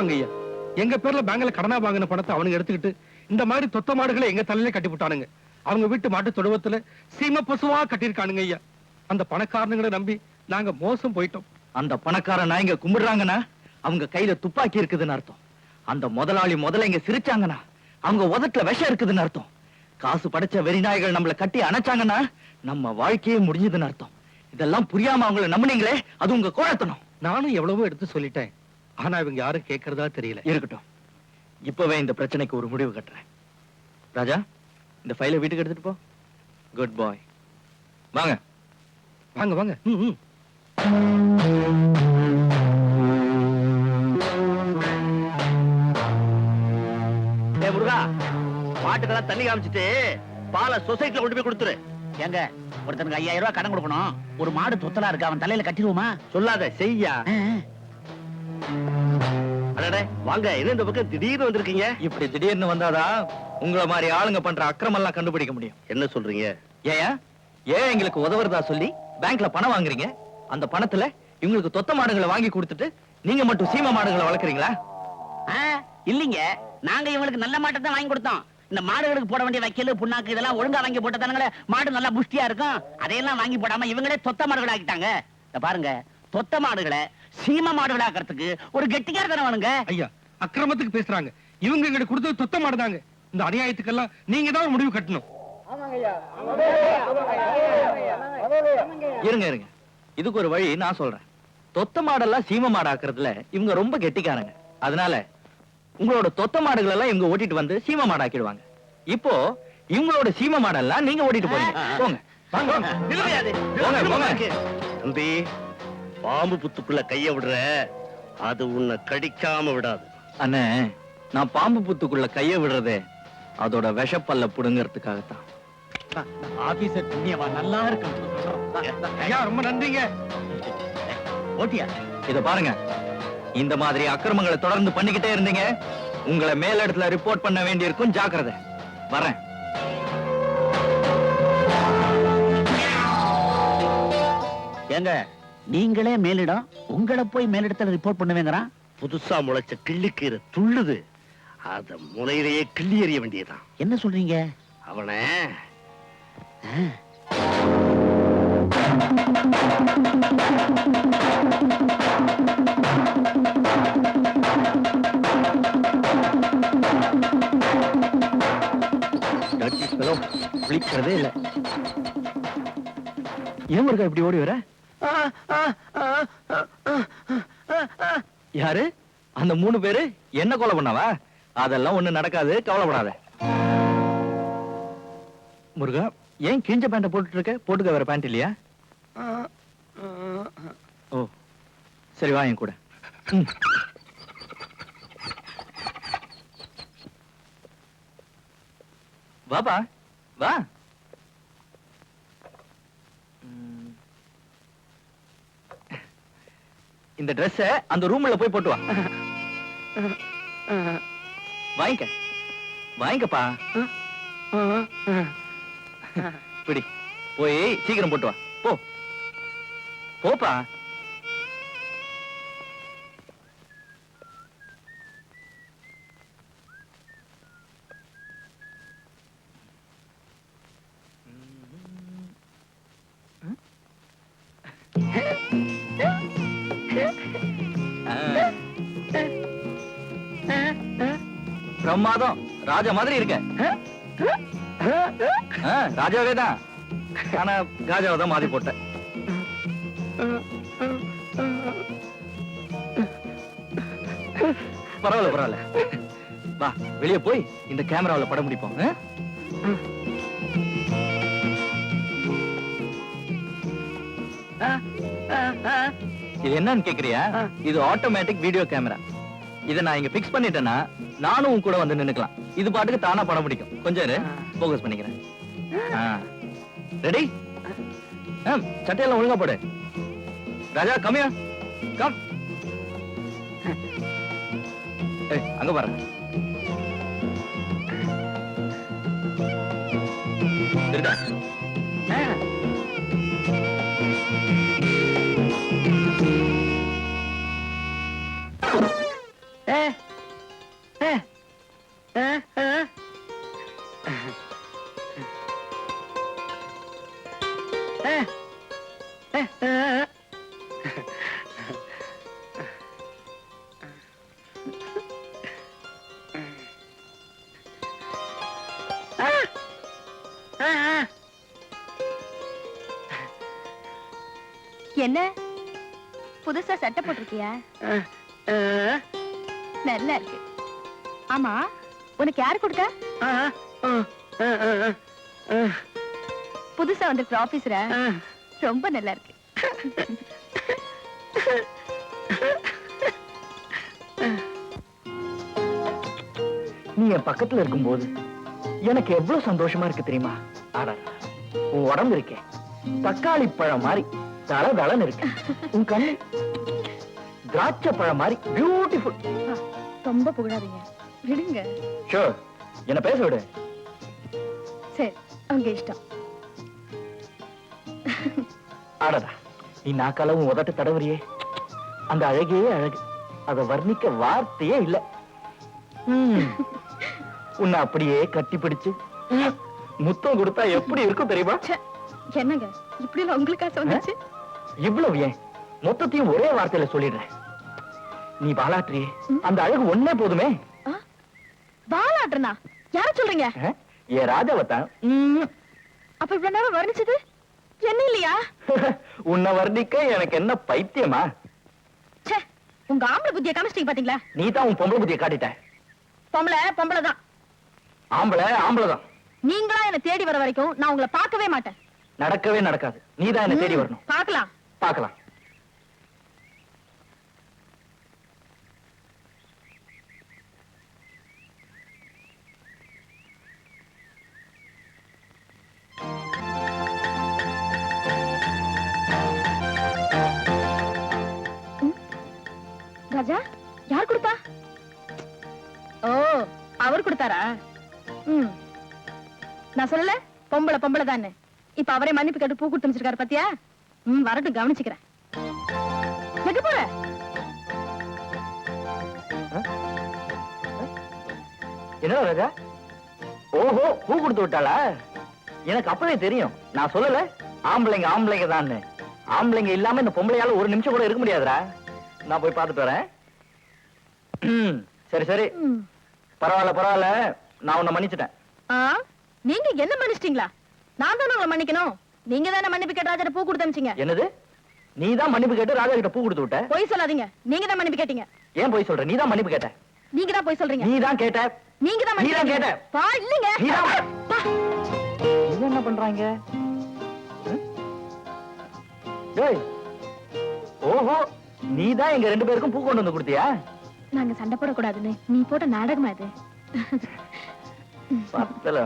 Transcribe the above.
ஆமாங்க ஐயா, எங்க பேர்ல பேங்க்ல கடனா வாங்கின பணத்தை அவனுங்க எடுத்துக்கிட்டு இந்த மாதிரி தொத்த மாடுகளை எங்க தலையில கட்டி விட்டானுங்க. அவங்க வீட்டு மாட்டு தொழுவத்துல சீம பசுவா கட்டியிருக்கானுங்க ஐயா. அந்த பணக்காரனுங்களை நம்பி நாங்க மோசம் போயிட்டோம். அந்த பணக்காரன் நாய்ங்க கும்பிடுறாங்கன்னா அவங்க கையில துப்பாக்கி இருக்குதுன்னு அர்த்தம். அந்த முதலாளி முதல்ல இங்க சிரிச்சாங்கன்னா அவங்க உதட்டுல விஷம் இருக்குதுன்னு அர்த்தம். காசு படைச்ச வெறிநாய்கள் நம்மளை கட்டி அணைச்சாங்கன்னா நம்ம வாழ்க்கையே முடிஞ்சதுன்னு அர்த்தம். இதெல்லாம் புரியாம அவங்கள நம்பினீங்களே, அது உங்க கோழத்தனம். நானும் எவ்வளவோ எடுத்து சொல்லிட்டேன், ஆனா இவங்க யாரும் கேட்கறதா தெரியல. இருக்கட்டும், இப்பவே இந்த பிரச்சனைக்கு ஒரு முடிவு கட்டுறேன். ராஜா, இந்த ஃபைலை வீட்டுக்கு எடுத்துட்டு போ. குட் பாய். வாங்க வாங்க வாங்க. முருகா, மாட்டுக்கெல்லாம் தண்ணி காமிச்சிட்டு பாலை சொசைட்டில கொண்டு போய் கொடுத்துரு. எங்க ஒருத்தனுக்கு 5000 ரூபாய் கடன் கொடுக்கணும். ஒரு மாடு தொத்தலா இருக்கு, அவன் தலையில கட்டிடுவோமா? சொல்லாத, செய்யா. அடடே வாங்க, என்ன இந்த பக்கம் திடீர்னு வந்திருக்கீங்க? இப்படி திடீர்னு வந்தாதான் உங்களை மாதிரி ஆளுங்க பண்ற அக்கிரமம் எல்லாம் கண்டுபிடிக்க முடியும். என்ன சொல்றீங்க? ஏன் எங்களுக்கு உதவுறதா சொல்லி பேங்க்ல பணம் வாங்குறீங்க? அந்த பணத்துல இவங்களுக்கு தொத்த மாடுகளை வாங்கி கொடுத்துட்டு நீங்க மட்டும் சீம மாடுகளை வளர்க்குறீங்களா? இல்லீங்க, நாங்க இவங்களுக்கு நல்ல மாட்டை தான் வாங்கி கொடுத்தோம். இந்த மாடுகளுக்கு போட வேண்டிய வைக்கல் புண்ணாக்கு இதெல்லாம் ஒழுங்கா வாங்கி போட்டதானங்களே மாடு நல்லா புஷ்டியா இருக்கும். அதையெல்லாம் வாங்கி போடாம இவங்களே தொத்த மாடுகள் ஆக்கிட்டாங்க. பாருங்க, தொத்த மாடுகளை சீம மாடுகள் ஆக்கிறதுக்கு ஒரு கெட்டிக்காரத்தனம் வேணுங்க. ஐயா, அக்கிரமத்துக்கு பேசுறாங்க. இவங்க எங்களுக்கு கொடுத்தது தொத்த மாடுதாங்க. இந்த அநியாயத்துக்கெல்லாம் நீங்க தான் முடிவு கட்டணும். இருங்க இருங்க, இதுக்கு ஒரு வழி நான் சொல்றேன். தொத்த மாடெல்லாம் சீம மாடாக்குறதுல இவங்க ரொம்ப கெட்டிக்காரங்க. அதனால உங்களோட தொத்த மாடுகள் எல்லாம் இவங்க ஓட்டிட்டு வந்து சீம மாடாக்கிடுவாங்க. இப்போ இவங்களோட சீம மாடெல்லாம் நீங்க ஓட்டிட்டு போறீங்க. போங்க தம்பி, பாம்பு புத்துக்குள்ள கைய விடுற, அது உன்னை கடிக்காம விடாது. அண்ணே, நான் பாம்பு புத்துக்குள்ள கைய விடுறதே அதோட விஷப்பல்ல புடுங்கிறதுக்காகத்தான். ஆபீசர் புண்ணியவா நல்லா இருக்கு. ஐயா, ரொம்ப நன்றிங்க. ஓட்டியா, இத பாருங்க, இந்த மாதிரி அக்கிரமங்களை தொடர்ந்து பண்ணிக்கிட்டே இருந்தீங்க, உங்களை மேலிடத்துல ரிப்போர்ட் பண்ண வேண்டியிருக்கும். ஜாக்கிரதை. வரேன். ஏங்க, நீங்களே மேலிடம், உங்களை போய் மேலிடத்துல ரிப்போர்ட் பண்ணுவேங்கிறான். புதுசா முளைச்ச கிள்ளிக்கீரை துள்ளுது, அத முளையிலேயே கிள்ளி எறிய வேண்டியதான். என்ன சொல்றீங்க? அவனை விழிக்கிறதே இல்ல. ஏன் முருகா இப்படி ஓடி வர? யாரு அந்த 3 பேரு? என்ன கொலை பண்ணவா? அதெல்லாம் ஒண்ணு நடக்காது, கவலைப்படாத. முருகா, ஏன் கிழிஞ்ச பேண்ட போட்டுட்டு இருக்க? போட்டுக்க வேற பேண்ட் இல்லையா? ஓ சரி, வா என் கூட. வாப்பா வா. இந்த ட்ரெஸ் அந்த ரூம்ல போய் போட்டு வா. வாங்கிக்க வாங்கிக்கப்பா. பிடி, போய் சீக்கிரம் போட்டு வா. போ போப்பா. பிரமாதம், ராஜா மாதிரி இருக்க. ராஜாவே தான், ஆனா ராஜாவை தான் மாறி போட்ட. பரவாயில்ல பரவாயில்ல, வா வெளியே போய் இந்த கேமராவில் படம் பிடிப்போம். இது என்னன்னு கேக்குறியா? இது ஆட்டோமேட்டிக் வீடியோ கேமரா. இதை நான் இங்க பிக்ஸ் பண்ணிட்டேன்னா நானும் உன் கூட வந்து நின்னுக்கலாம். இது பாட்டுக்கு தானா படம் பிடிக்கும். கொஞ்சம் போக்கஸ் பண்ணிக்கிறேன். ரெடி? சட்டையெல்லாம் ஒழுங்கா போடு. ராஜா கம்மியா கம். அங்க பாருங்க. ஆ. ஆ, ஆ. என்ன புதுசா சட்டை போட்டிருக்கியா? ஆ, ஆ. நல்லா இருக்கு. ஆமா, உனக்கு யாரு கொடுத்தா? ஆ, ஆ, ஆ, ஆ, ஆ. புதுசா வந்திருக்கிற ஆபீசரா? ஆ. ரொம்ப நல்லா இருக்கு. நீ என் பக்கத்துல இருக்கும்போது எனக்கு எவ்வளவு சந்தோஷமா இருக்கு தெரியுமா? ஆடா, உன் உடம்பு இருக்கே தக்காளி பழம் மாதிரி தள தளன்னு இருக்கு. உன் கண்ணு திராட்சை பழம் மாதிரி பியூட்டிஃபுல். ரொம்ப புகழாதீங்க, விடுங்க. ஷூர், என்ன பேச விடு. சரி, உங்க இஷ்டம். ஆடடா, நீ நாக்காலவும் உதட்டு தடவறியே, அந்த அழகே அழகு, அதை வர்ணிக்க வார்த்தையே இல்ல. உன்னை அப்படியே கட்டி பிடிச்சு முத்தம் கொடுத்தா எப்படி இருக்கும் தெரியுமா? ச்சே, என்னங்க இப்படி எல்லாம் உங்களுக்கு ஆசை வந்துச்சு? இவ்வளவு ஏன், மொத்தத்தையும் ஒரே வார்த்தையில சொல்லிடுறேன். நீ பாலாற்றியே, அந்த அழகு ஒன்னே போதுமே. பாலாட்டனா? யார சொல்றீங்க? ஏ ராஜாவத்தான். அப்ப இவ்வளவு நேரம் வர்ணிச்சது என்ன இல்லையா? உன்னை வர்ணிக்க எனக்கு என்ன பைத்தியமா? ச்சே, உங்க ஆம்பளை புத்திய காமிச்சிட்டீங்க பாத்தீங்களா? நீ தான் உன் பொம்பளை புத்தியை காட்டிட்ட. பொம்பளை பொம்பளை தான். ஆம்பளை ஆம்பளை தான். நீங்களா என்ன தேடி வர வரைக்கும் நான் உங்களை பார்க்கவே மாட்டேன். நடக்கவே நடக்காது. நீ தான் என்ன தேடி வரணும். பார்க்கலாம். பார்க்கலாம். ராஜா, யார் கொடுத்தா? ஓ, அவர் கொடுத்தாரா? நான் சொல்லல பொம்பளை பொம்பளை தானே. இப்ப அவரே மன்னிப்பு கேட்டு பூ கொடுத்து வச்சிருக்காரு பாத்தியா? வரட்டும், கவனிச்சுக்கிறேன். எங்க போற? என்ன ராஜா? ஓஹோ, பூ கொடுத்து விட்டாளா? எனக்கு அப்பவே தெரியும். நான் சொல்லல ஆம்பளைங்க ஆம்பளைங்க தான். ஆம்பளைங்க இல்லாம இந்த பொம்பளையால ஒரு நிமிஷம் கூட இருக்க முடியாதுடா. நான் போய் பார்த்துட்டு வரேன். சரி சரி, பரவாயில்ல பரவாயில்ல, நான் உன்னை மன்னிச்சிட்டேன். நீங்க என்ன மன்னிச்சிட்டீங்களா? நான் தானே உங்களை மன்னிக்கணும். நீங்க தானே மன்னிப்பு கேட்டு ராஜா பூ கொடுத்து அனுப்பிச்சீங்க. என்னது? நீ தான் மன்னிப்பு கேட்டு ராஜா கிட்ட பூ கொடுத்து விட்ட? பொய் சொல்லாதீங்க, நீங்க தான் மன்னிப்பு கேட்டீங்க. ஏன் பொய் சொல்ற? நீ தான் மன்னிப்பு கேட்ட. நீங்க தான் பொய் சொல்றீங்க. நீ தான் கேட்ட. நீங்க தான் நீ தான் மன்னிப்பு கேட்ட. பா, இல்லங்க. நீ தான். இவன் என்ன பண்றாங்க? டேய், ஓஹோ, நீ தான் எங்க ரெண்டு பேருக்கும் பூ கொண்டு வந்து கொடுத்தியா? நாங்க சண்டை போடக்கூடாதுன்னு நீ போட்ட நாடகமா இது? பத்தல.